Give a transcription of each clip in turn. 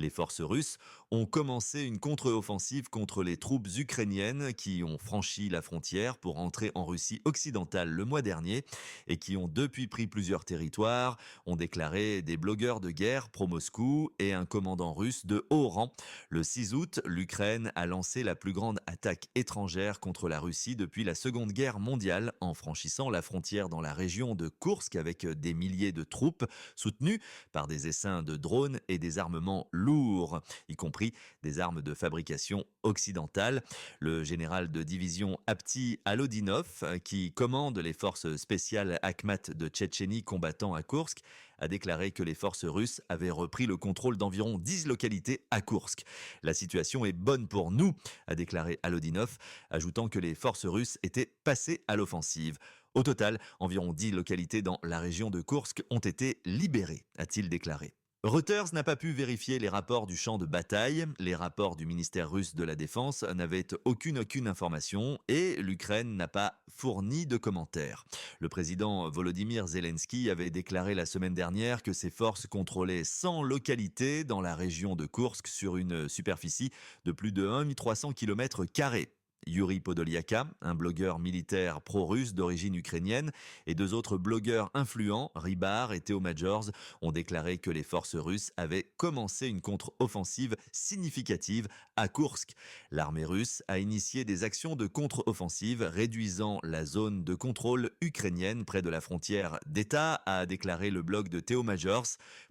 Les forces russes ont commencé une contre-offensive contre les troupes ukrainiennes qui ont franchi la frontière pour entrer en Russie occidentale le mois dernier et qui ont depuis pris plusieurs territoires, ont déclaré des blogueurs de guerre pro-Moscou et un commandant russe de haut rang. Le 6 août, l'Ukraine a lancé la plus grande attaque étrangère contre la Russie depuis la Seconde Guerre mondiale en franchissant la frontière dans la région de Koursk avec des milliers de troupes soutenues par des essaims de drones et des armements lourds, y compris des armes de fabrication occidentale. Le général de division Apti Alodinov, qui commande les forces spéciales Akhmat de Tchétchénie combattant à Koursk, a déclaré que les forces russes avaient repris le contrôle d'environ 10 localités à Koursk. La situation est bonne pour nous, a déclaré Alodinov, ajoutant que les forces russes étaient passées à l'offensive. Au total, environ 10 localités dans la région de Koursk ont été libérées, a-t-il déclaré. Reuters n'a pas pu vérifier les rapports du champ de bataille. Les rapports du ministère russe de la Défense n'avaient aucune information et l'Ukraine n'a pas fourni de commentaires. Le président Volodymyr Zelensky avait déclaré la semaine dernière que ses forces contrôlaient 100 localités dans la région de Koursk sur une superficie de plus de 1300 km². Yuri Podoliaka, un blogueur militaire pro-russe d'origine ukrainienne, et deux autres blogueurs influents, Rybar et Theo Majors, ont déclaré que les forces russes avaient commencé une contre-offensive significative à Koursk. L'armée russe a initié des actions de contre-offensive réduisant la zone de contrôle ukrainienne près de la frontière d'État, a déclaré le blog de Theo Majors.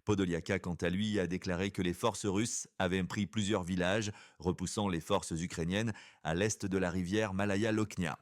Podoliaka, quant à lui, a déclaré que les forces russes avaient pris plusieurs villages, repoussant les forces ukrainiennes à l'est de la rivière Malaya Lokhnia.